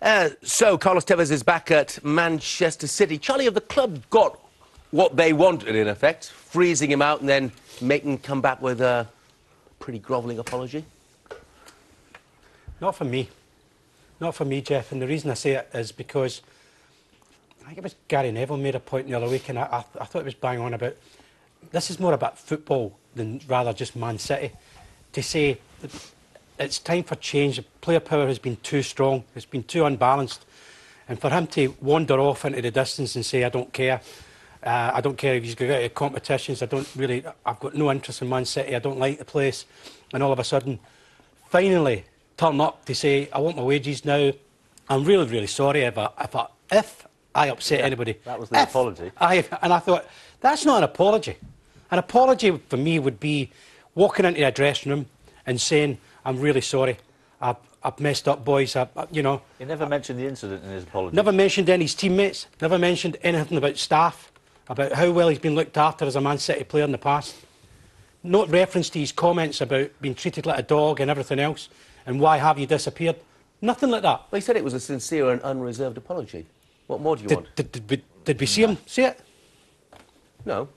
So, Carlos Tevez is back at Manchester City. Charlie, have the club got what they wanted, in effect, freezing him out and then making him come back with a pretty grovelling apology? Not for me. Not for me, Jeff. And the reason I say it is because I think it was Gary Neville made a point the other week, and I thought it was bang on about this is more about football than rather just Man City. To say that it's time for change. Player power has been too strong. It's been too unbalanced. And for him to wander off into the distance and say, I don't care if he's going to get competitions, I've got no interest in Man City, I don't like the place, and all of a sudden, finally turn up to say, I want my wages now. I'm really, really sorry if I upset anybody. That was the apology. And I thought, that's not an apology. An apology for me would be walking into a dressing room and saying, I'm really sorry. I've messed up, boys. He never mentioned the incident in his apology. Never mentioned any of his teammates. Never mentioned anything about staff, about how well he's been looked after as a Man City player in the past. No reference to his comments about being treated like a dog and everything else, and why have you disappeared. Nothing like that. Well, he said it was a sincere and unreserved apology. What more do you want? Did we see him say it? No.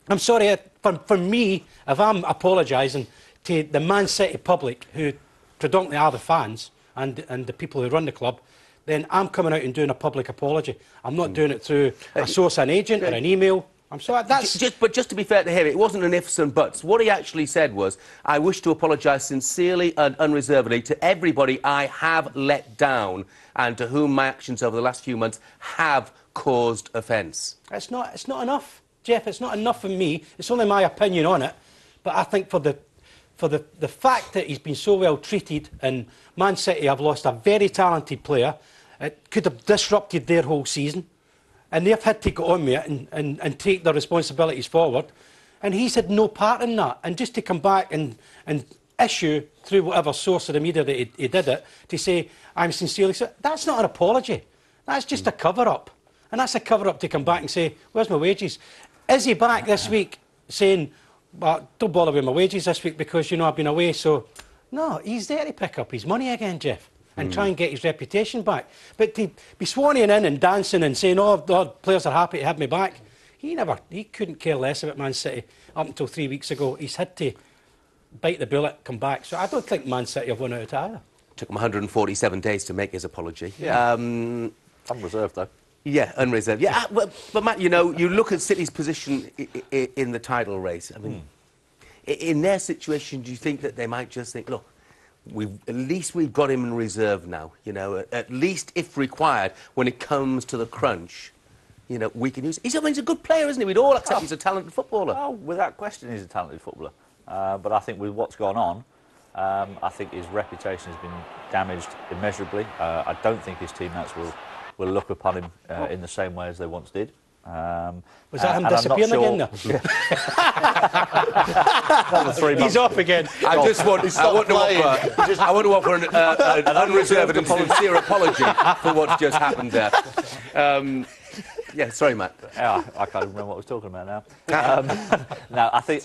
I'm sorry, for me, if I'm apologising to the Man City public, who predominantly are the fans and the people who run the club, then I'm coming out and doing a public apology. I'm not doing it through a source, an agent, or an email. I'm sorry, that's... But just to be fair to him, it wasn't an ifs and buts. What he actually said was, I wish to apologise sincerely and unreservedly to everybody I have let down and to whom my actions over the last few months have caused offence. It's not enough, Jeff. It's not enough for me. It's only my opinion on it. But I think for the fact that he's been so well treated, and Man City have lost a very talented player, it could have disrupted their whole season, and they've had to go on with it and take their responsibilities forward, and he's had no part in that. And just to come back and issue through whatever source of the media that he did it, to say, I'm sincerely sorry, that's not an apology. That's just a cover-up. And that's a cover-up to come back and say, where's my wages? Is he back this week saying, well, don't bother with my wages this week because, I've been away, so... No, he's there to pick up his money again, Jeff, and try and get his reputation back. But to be swanning in and dancing and saying, oh, players are happy to have me back, he couldn't care less about Man City up until 3 weeks ago. He's had to bite the bullet, come back. So I don't think Man City have won out of either. Took him 147 days to make his apology. Yeah. Unreserved, though. Yeah, unreserved. Yeah, but Matt, you look at City's position in the title race. I mean, in their situation, do you think that they might just think, look, at least we've got him in reserve now, at least if required, when it comes to the crunch, we can use... He's a good player, isn't he? We'd all accept he's a talented footballer. Oh, without question, he's a talented footballer. But I think with what's gone on, I think his reputation has been damaged immeasurably. I don't think his teammates will look upon him in the same way as they once did. Was that him disappearing again, though? He's off again. I want to offer an unreserved and sincere apology for what's just happened there. Yeah, sorry, Matt. I can't remember what I was talking about now. No, I think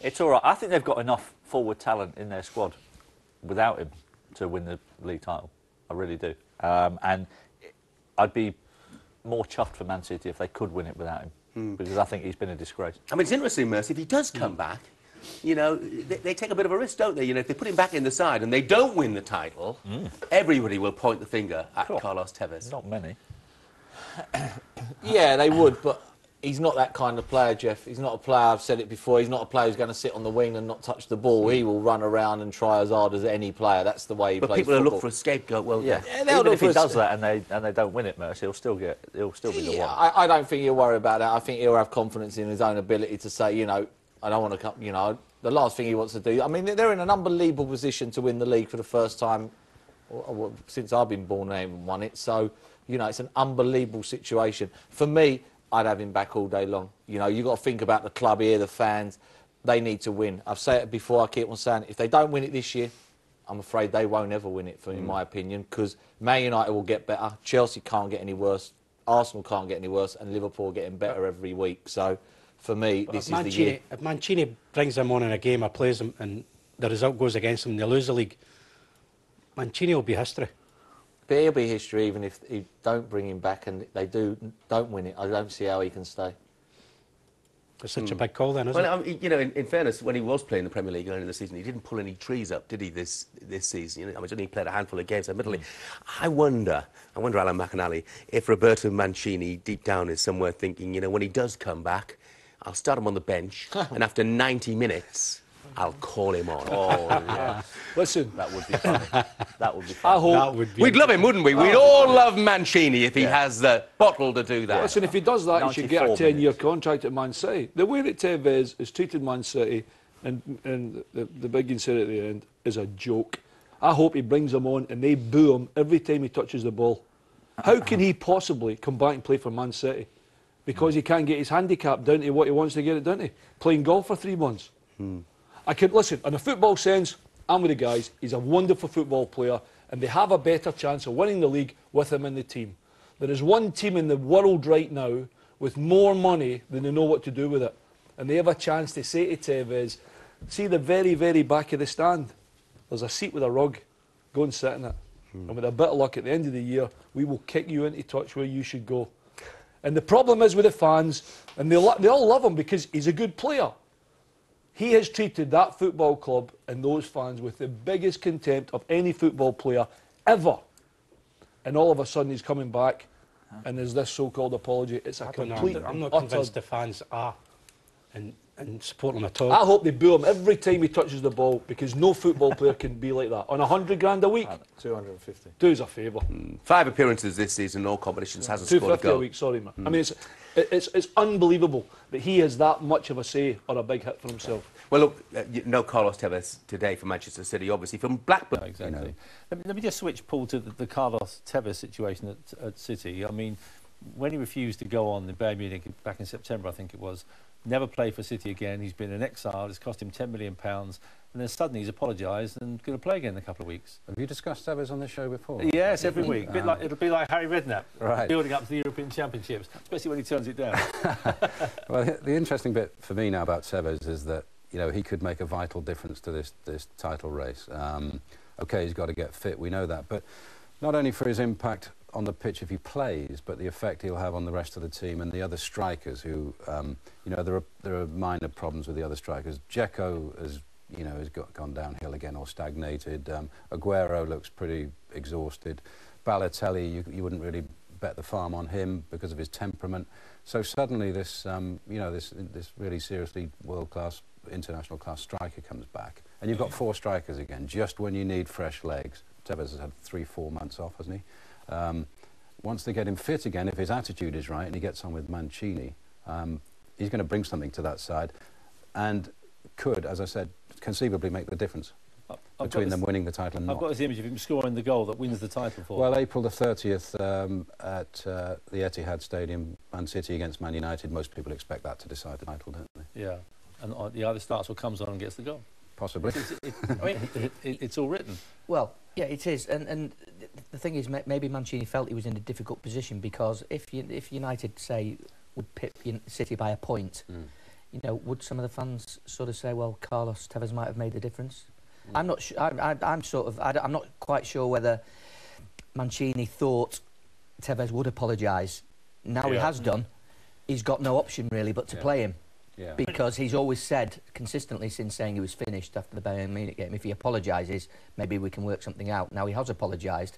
it's all right. I think they've got enough forward talent in their squad without him to win the league title. I really do. And I'd be more chuffed for Man City if they could win it without him, because I think he's been a disgrace. I mean, it's interesting, Mercy, if he does come back, they take a bit of a risk, don't they? If they put him back in the side and they don't win the title, everybody will point the finger at Carlos Tevez. Not many. Yeah, they would, but he's not that kind of player, Jeff. He's not a player, I've said it before, he's not a player who's going to sit on the wing and not touch the ball. He will run around and try as hard as any player. That's the way he plays football. But people will look for a scapegoat, well, yeah. Even if he does that and they don't win it, Merce, he'll still be the one. I don't think he'll worry about that. I think he'll have confidence in his own ability to say, I don't want to come, the last thing he wants to do. I mean, they're in an unbelievable position to win the league for the first time since I've been born. They haven't won it, so it's an unbelievable situation. For me, I'd have him back all day long. You've got to think about the club here, the fans. They need to win. I've said it before, I keep on saying it. If they don't win it this year, I'm afraid they won't ever win it, in my opinion, because Man United will get better, Chelsea can't get any worse, Arsenal can't get any worse, and Liverpool are getting better every week. So, for me, this is the year. If Mancini brings them on in a game or plays them and the result goes against them, they lose the league, Mancini will be history. But he'll be history even if he don't bring him back and they don't win it. I don't see how he can stay. It's such a big call then, isn't Well, it? I mean, you know, in fairness, when he was playing the Premier League earlier in the season, he didn't pull any trees up, did he, this season? You know, I mean, he played a handful of games, admittedly. I wonder, Alan McInally, if Roberto Mancini deep down is somewhere thinking, you know, when he does come back, I'll start him on the bench, and after 90 minutes, I'll call him on. Oh, yeah. Listen, That would be funny. That would be I funny. hope. That would be We'd love him, wouldn't we? We'd all love Mancini if he has the bottle to do that. Listen, if he does that, he should get a 94 10-year minutes. contract at Man City. The way that Tevez has treated Man City and the big incident at the end is a joke. I hope he brings him on and they boo him every time he touches the ball. How can he possibly come back and play for Man City? Because he can't get his handicap down to what he wants to get it down to. Playing golf for 3 months. I could listen, in a football sense, I'm with the guys. He's a wonderful football player and they have a better chance of winning the league with him in the team. There is one team in the world right now with more money than they know what to do with it. And they have a chance to say to Tevez, see the very, very back of the stand. There's a seat with a rug. Go and sit in it. And with a bit of luck, at the end of the year, we will kick you into touch where you should go. And the problem is with the fans, and they all love him because he's a good player. He has treated that football club and those fans with the biggest contempt of any football player ever. And all of a sudden he's coming back and there's this so-called apology. It's a I don't know, complete... I'm not utter- convinced the fans are and support him at all. I hope they boo him every time he touches the ball because no football player can be like that. On 100 grand a week, 250. do us a favour. 5 appearances this season, all competitions, hasn't scored a 250 a goal. week, sorry, man. I mean, it's unbelievable that he has that much of a say or a big hit for himself. Well, look, no Carlos Tevez today for Manchester City, obviously from Blackburn. No, exactly. Let me just switch, Paul, to the Carlos Tevez situation at City. I mean, when he refused to go on in Bayern Munich back in September, I think it was, never play for City again. He's been in exile. It's cost him £10 million. And then suddenly he's apologised and going to play again in a couple of weeks. Have you discussed Tevez on this show before? Yes, every week. It'll be like Harry Redknapp, Right. building up to the European Championships, especially when he turns it down. Well, the interesting bit for me now about Tevez is that, you know, he could make a vital difference to this title race. OK, he's got to get fit, we know that. But not only for his impact on the pitch if he plays, but the effect he'll have on the rest of the team and the other strikers who, you know, there are minor problems with the other strikers. Dzeko has, you know, gone downhill again or stagnated. Aguero looks pretty exhausted. Balotelli, you wouldn't really bet the farm on him because of his temperament. So suddenly this, you know, this really seriously world-class, international class striker comes back. And you've got 4 strikers again, just when you need fresh legs. Tevez has had 3-4 months off, hasn't he? Once they get him fit again, if his attitude is right and he gets on with Mancini, he's going to bring something to that side and could, as I said, conceivably make the difference between them winning the title and not. I've got this image of him scoring the goal that wins the title for Well, April the 30th at the Etihad Stadium, Man City against Man United, most people expect that to decide the title, don't they? Yeah, and he either starts or comes on and gets the goal. Possibly. It's all written. Well, yeah, it is, and the thing is, maybe Mancini felt he was in a difficult position because if United, say, would pip City by a point, you know, would some of the fans sort of say, well, Carlos Tevez might have made the difference? I'm not sure. I'm not quite sure whether Mancini thought Tevez would apologise. Now he has done. He's got no option really but to play him. Yeah. Because he's always said consistently since saying he was finished after the Bayern Munich game, if he apologises, maybe we can work something out. Now he has apologised,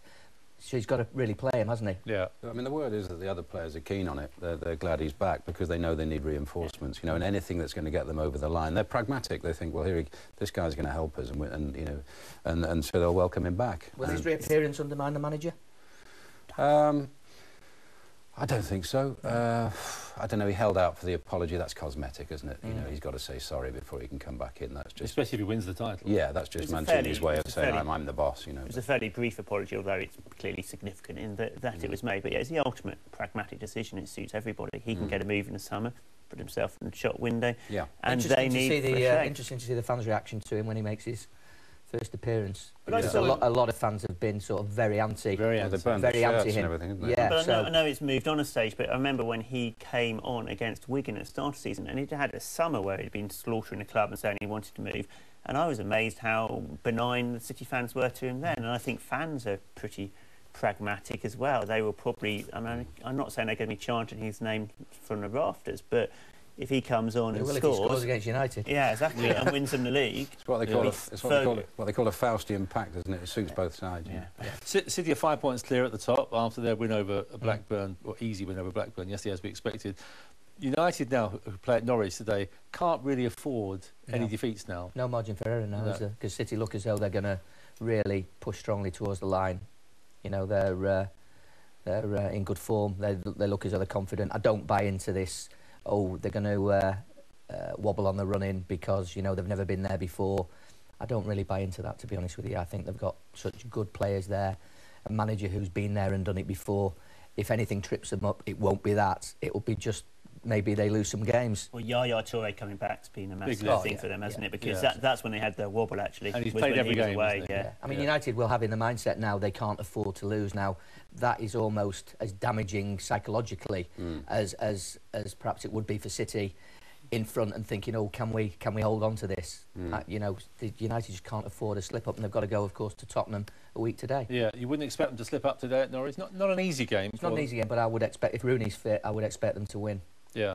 so he's got to really play him, hasn't he? Yeah. I mean, the word is that the other players are keen on it. They're glad he's back because they know they need reinforcements, you know, and anything that's going to get them over the line. They're pragmatic. They think, well, this guy's going to help us, and you know, and so they'll welcome him back. Will his reappearance undermine the manager? I don't think so. I don't know, he held out for the apology. That's cosmetic, isn't it? You know, he's got to say sorry before he can come back in. That's just... Especially if he wins the title. Yeah, that's just It's a Mancini's fairly- way of it's a saying, fairly- I'm the boss, you know. It was a fairly brief apology, although it's clearly significant in that it was made. But yeah, it's the ultimate pragmatic decision. It suits everybody. He can get a move in the summer, put himself in the shop window, Yeah. and they need fresh legs. Interesting to see the fans' reaction to him when he makes his first appearance. But I Because saw a lot of fans have been sort of very anti. Very Well, they anti. burned the Very shirts anti and him. everything, didn't they? Yeah, But so I know it's moved on a stage, but I remember when he came on against Wigan at the start of the season, and he'd had a summer where he'd been slaughtering the club and saying he wanted to move, And I was amazed how benign the City fans were to him then. And I think fans are pretty pragmatic as well. They will probably, I mean, I'm not saying they're going to be chanting his name from the rafters, but if he comes on and Well, if scores, he scores against United. yeah, exactly, and wins them the league. It's what they call, Yeah. it's what they call a Faustian pact, isn't it? It suits both sides. Yeah. City are 5 points clear at the top after their win over Blackburn, or easy win over Blackburn yesterday, as we expected. United now, who play at Norwich today, can't really afford any defeats now. No margin for error now, No. is there? Because City look as though they're going to really push strongly towards the line. You know, they're in good form. They look as though they're confident. I don't buy into this. Oh, they're going to wobble on the run-in because, you know, they've never been there before. I don't really buy into that, to be honest with you. I think they've got such good players there, a manager who's been there and done it before. If anything trips them up, it won't be that. It will be just maybe they lose some games. Well, Yaya Toure coming back's been a massive Big thing yeah, for them, hasn't yeah. it? Because Yeah. that's when they had their wobble, actually. And he's was played when every he was game, away, hasn't he? yeah. I mean, Yeah. United will have in the mindset now they can't afford to lose. Now, that is almost as damaging psychologically as perhaps it would be for City in front and thinking, oh, can we hold on to this? You know, the United just can't afford a slip up, and they've got to go, of course, to Tottenham a week today. Yeah, you wouldn't expect them to slip up today at Norwich. Not an easy game. It's not an easy game, but I would expect if Rooney's fit, I would expect them to win.